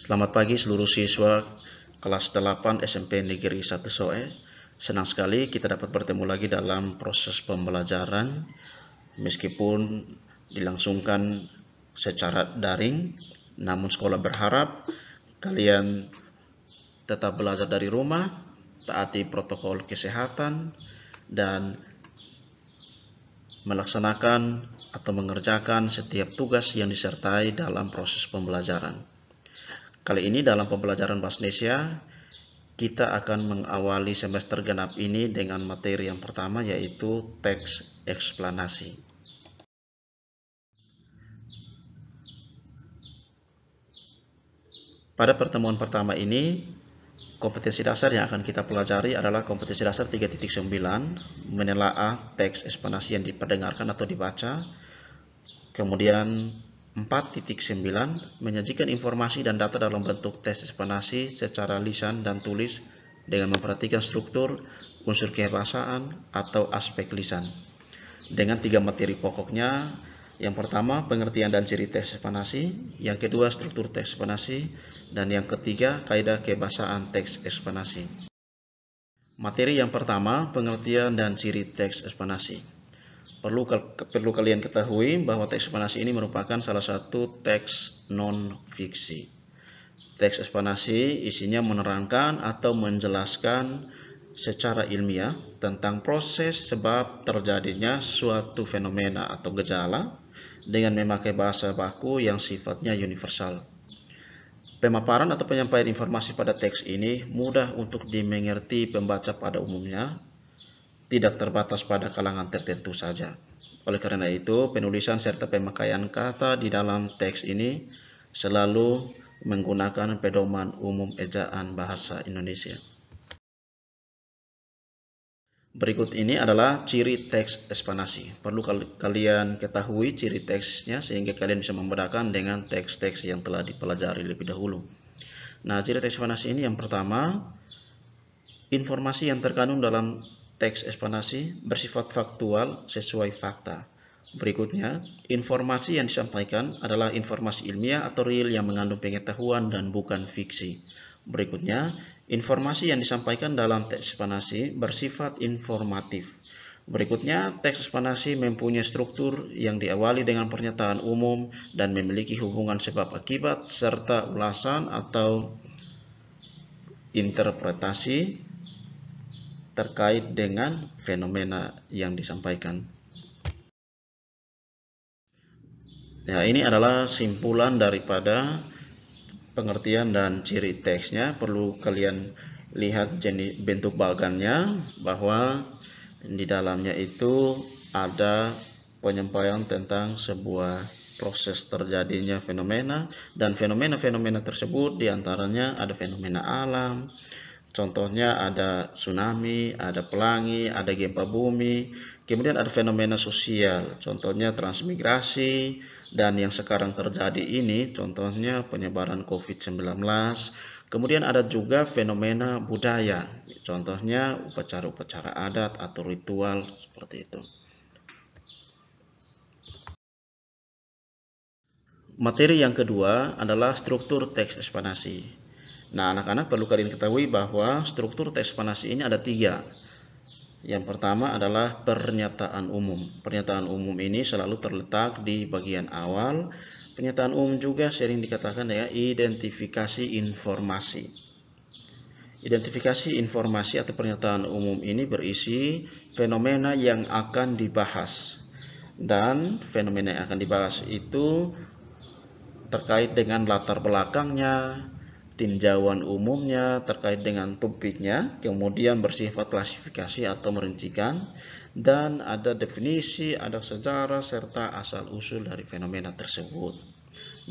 Selamat pagi seluruh siswa kelas 8 SMP Negeri 1 Soe. Senang sekali kita dapat bertemu lagi dalam proses pembelajaran meskipun dilangsungkan secara daring. Namun sekolah berharap kalian tetap belajar dari rumah, taati protokol kesehatan, dan melaksanakan atau mengerjakan setiap tugas yang disertai dalam proses pembelajaran. Kali ini dalam pembelajaran Bahasa Indonesia, kita akan mengawali semester genap ini dengan materi yang pertama, yaitu teks eksplanasi. Pada pertemuan pertama ini, kompetensi dasar yang akan kita pelajari adalah kompetensi dasar 3.9, menelaah teks eksplanasi yang diperdengarkan atau dibaca. Kemudian 4.9, menyajikan informasi dan data dalam bentuk teks eksplanasi secara lisan dan tulis dengan memperhatikan struktur, unsur kebahasaan, atau aspek lisan. Dengan 3 materi pokoknya, yang pertama pengertian dan ciri teks eksplanasi, yang kedua struktur teks eksplanasi, dan yang ketiga kaidah kebahasaan teks eksplanasi. Materi yang pertama, pengertian dan ciri teks eksplanasi. Perlu kalian ketahui bahwa teks eksplanasi ini merupakan salah satu teks non-fiksi. Teks eksplanasi isinya menerangkan atau menjelaskan secara ilmiah tentang proses sebab terjadinya suatu fenomena atau gejala dengan memakai bahasa baku yang sifatnya universal. Pemaparan atau penyampaian informasi pada teks ini mudah untuk dimengerti pembaca pada umumnya, tidak terbatas pada kalangan tertentu saja. Oleh karena itu, penulisan serta pemakaian kata di dalam teks ini selalu menggunakan pedoman umum ejaan bahasa Indonesia. Berikut ini adalah ciri teks eksplanasi. Perlu kalian ketahui ciri teksnya sehingga kalian bisa membedakan dengan teks-teks yang telah dipelajari lebih dahulu. Nah, ciri teks eksplanasi ini yang pertama, informasi yang terkandung dalam teks eksplanasi bersifat faktual sesuai fakta. Berikutnya, informasi yang disampaikan adalah informasi ilmiah atau real yang mengandung pengetahuan dan bukan fiksi. Berikutnya, informasi yang disampaikan dalam teks eksplanasi bersifat informatif. Berikutnya, teks eksplanasi mempunyai struktur yang diawali dengan pernyataan umum dan memiliki hubungan sebab akibat serta ulasan atau interpretasi terkait dengan fenomena yang disampaikan. Nah, ini adalah simpulan daripada pengertian dan ciri teksnya. Perlu kalian lihat jenis bentuk bagannya, bahwa di dalamnya itu ada penyampaian tentang sebuah proses terjadinya fenomena, dan fenomena-fenomena tersebut diantaranya ada fenomena alam. Contohnya ada tsunami, ada pelangi, ada gempa bumi. Kemudian ada fenomena sosial, contohnya transmigrasi, dan yang sekarang terjadi ini contohnya penyebaran COVID-19. Kemudian ada juga fenomena budaya, contohnya upacara-upacara adat atau ritual seperti itu. Materi yang kedua adalah struktur teks eksplanasi. Nah, anak-anak perlu kalian ketahui bahwa struktur teks eksplanasi ini ada 3. Yang pertama adalah pernyataan umum. Pernyataan umum ini selalu terletak di bagian awal. Pernyataan umum juga sering dikatakan dengan identifikasi informasi. Identifikasi informasi atau pernyataan umum ini berisi fenomena yang akan dibahas. Dan fenomena yang akan dibahas itu terkait dengan latar belakangnya, tinjauan umumnya terkait dengan topiknya, kemudian bersifat klasifikasi atau merincikan, dan ada definisi, ada sejarah, serta asal-usul dari fenomena tersebut.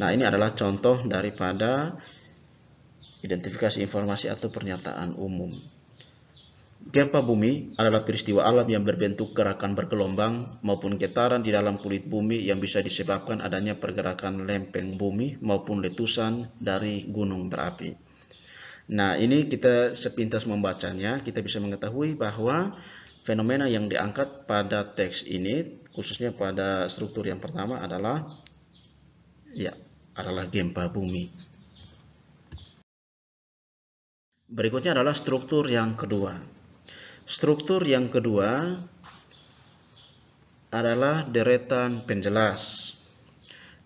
Nah, ini adalah contoh daripada identifikasi informasi atau pernyataan umum. Gempa bumi adalah peristiwa alam yang berbentuk gerakan bergelombang maupun getaran di dalam kulit bumi yang bisa disebabkan adanya pergerakan lempeng bumi maupun letusan dari gunung berapi. Nah, ini kita sepintas membacanya, kita bisa mengetahui bahwa fenomena yang diangkat pada teks ini, khususnya pada struktur yang pertama adalah gempa bumi. Berikutnya adalah struktur yang kedua. Struktur yang kedua adalah deretan penjelas.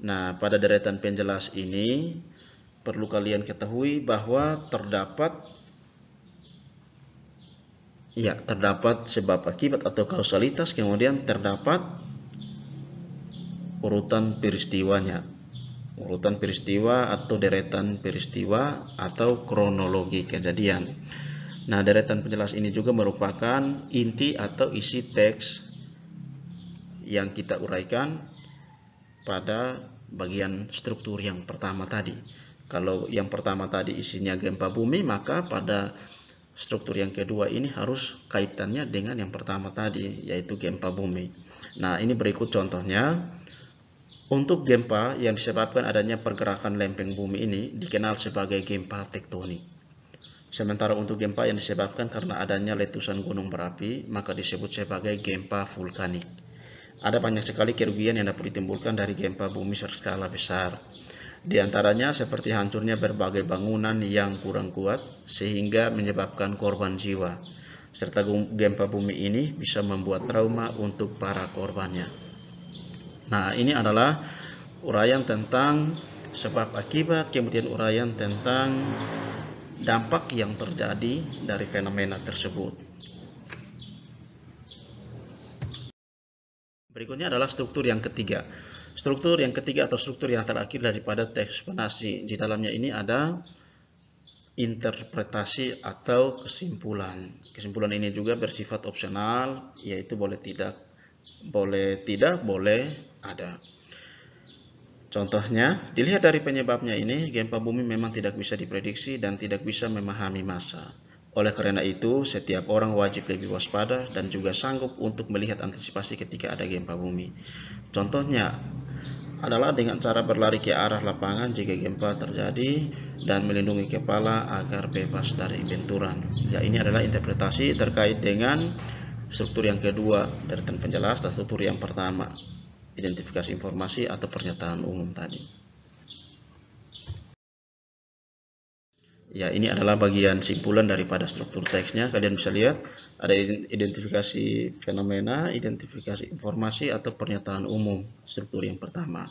Nah, pada deretan penjelas ini perlu kalian ketahui bahwa terdapat sebab akibat atau kausalitas, kemudian terdapat urutan peristiwanya. Urutan peristiwa atau deretan peristiwa atau kronologi kejadian. Nah, deretan penjelas ini juga merupakan inti atau isi teks yang kita uraikan pada bagian struktur yang pertama tadi. Kalau yang pertama tadi isinya gempa bumi, maka pada struktur yang kedua ini harus kaitannya dengan yang pertama tadi, yaitu gempa bumi. Nah, ini berikut contohnya. Untuk gempa yang disebabkan adanya pergerakan lempeng bumi ini dikenal sebagai gempa tektonik. Sementara untuk gempa yang disebabkan karena adanya letusan gunung berapi, maka disebut sebagai gempa vulkanik. Ada banyak sekali kerugian yang dapat ditimbulkan dari gempa bumi berskala besar. Di antaranya seperti hancurnya berbagai bangunan yang kurang kuat sehingga menyebabkan korban jiwa. Serta gempa bumi ini bisa membuat trauma untuk para korbannya. Nah, ini adalah uraian tentang sebab akibat, kemudian uraian tentang dampak yang terjadi dari fenomena tersebut. Berikutnya adalah struktur yang ketiga. Struktur yang ketiga atau struktur yang terakhir daripada teks eksplanasi. Di dalamnya ini ada interpretasi atau kesimpulan. Kesimpulan ini juga bersifat opsional, yaitu boleh tidak, boleh ada. Contohnya, dilihat dari penyebabnya ini, gempa bumi memang tidak bisa diprediksi dan tidak bisa memahami masa. Oleh karena itu, setiap orang wajib lebih waspada dan juga sanggup untuk melihat antisipasi ketika ada gempa bumi. Contohnya adalah dengan cara berlari ke arah lapangan jika gempa terjadi dan melindungi kepala agar bebas dari benturan. Ya, ini adalah interpretasi terkait dengan struktur yang kedua, deretan penjelas, dan struktur yang pertama, identifikasi informasi atau pernyataan umum tadi. Ya, ini adalah bagian simpulan daripada struktur teksnya. Kalian bisa lihat ada identifikasi fenomena, identifikasi informasi atau pernyataan umum, struktur yang pertama.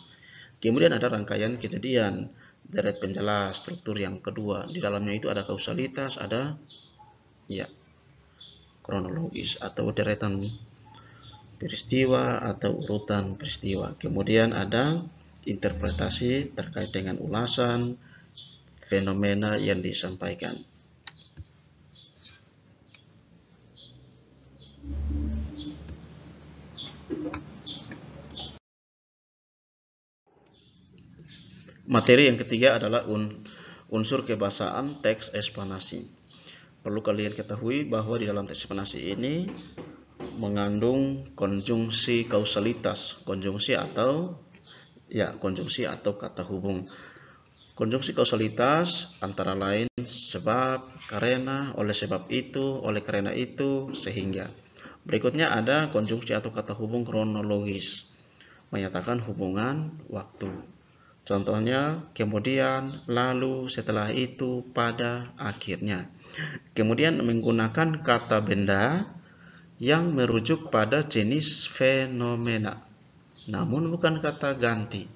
Kemudian ada rangkaian kejadian, deret penjelas, struktur yang kedua. Di dalamnya itu ada kausalitas, ada kronologis atau deretan peristiwa atau urutan peristiwa. Kemudian ada interpretasi terkait dengan ulasan fenomena yang disampaikan. Materi yang ketiga adalah unsur kebahasaan teks eksplanasi. Perlu kalian ketahui bahwa di dalam teks eksplanasi ini mengandung konjungsi kausalitas, konjungsi atau kata hubung. Konjungsi kausalitas antara lain sebab, karena, oleh sebab itu, oleh karena itu, sehingga. Berikutnya ada konjungsi atau kata hubung kronologis, menyatakan hubungan waktu. Contohnya, kemudian, lalu, setelah itu, pada, akhirnya. Kemudian menggunakan kata benda yang merujuk pada jenis fenomena, namun bukan kata ganti.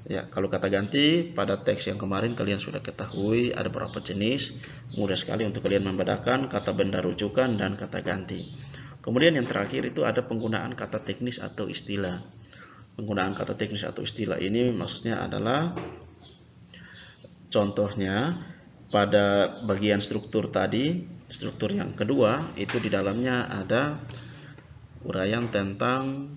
Ya, kalau kata ganti pada teks yang kemarin kalian sudah ketahui ada beberapa jenis. Mudah sekali untuk kalian membedakan kata benda rujukan dan kata ganti. Kemudian yang terakhir itu ada penggunaan kata teknis atau istilah. Penggunaan kata teknis atau istilah ini maksudnya adalah contohnya pada bagian struktur tadi, struktur yang kedua itu di dalamnya ada uraian tentang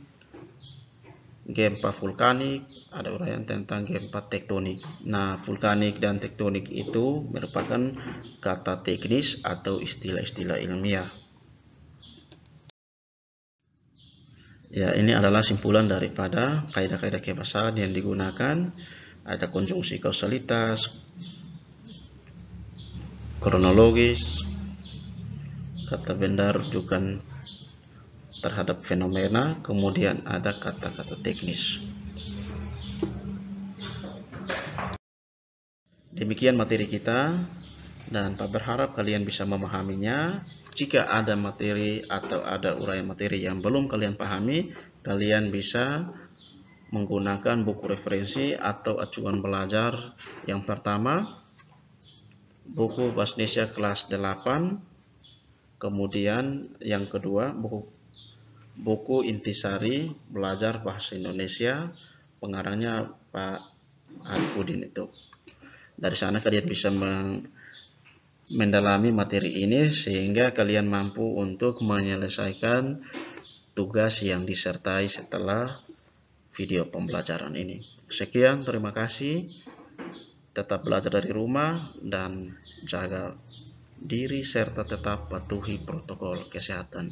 gempa vulkanik, ada uraian tentang gempa tektonik. Nah, vulkanik dan tektonik itu merupakan kata teknis atau istilah-istilah ilmiah. Ya, ini adalah simpulan daripada kaidah-kaidah kebahasaan yang digunakan. Ada konjungsi kausalitas, kronologis, kata benda rujukan terhadap fenomena, kemudian ada kata-kata teknis. Demikian materi kita dan Pak berharap kalian bisa memahaminya. Jika ada materi atau ada uraian materi yang belum kalian pahami, kalian bisa menggunakan buku referensi atau acuan belajar. Yang pertama, buku Bahasa Indonesia kelas 8. Kemudian yang kedua, buku Intisari Belajar Bahasa Indonesia, pengarangnya Pak Arifudin itu. Dari sana kalian bisa mendalami materi ini sehingga kalian mampu untuk menyelesaikan tugas yang disertai setelah video pembelajaran ini. Sekian, terima kasih. Tetap belajar dari rumah dan jaga diri serta tetap patuhi protokol kesehatan.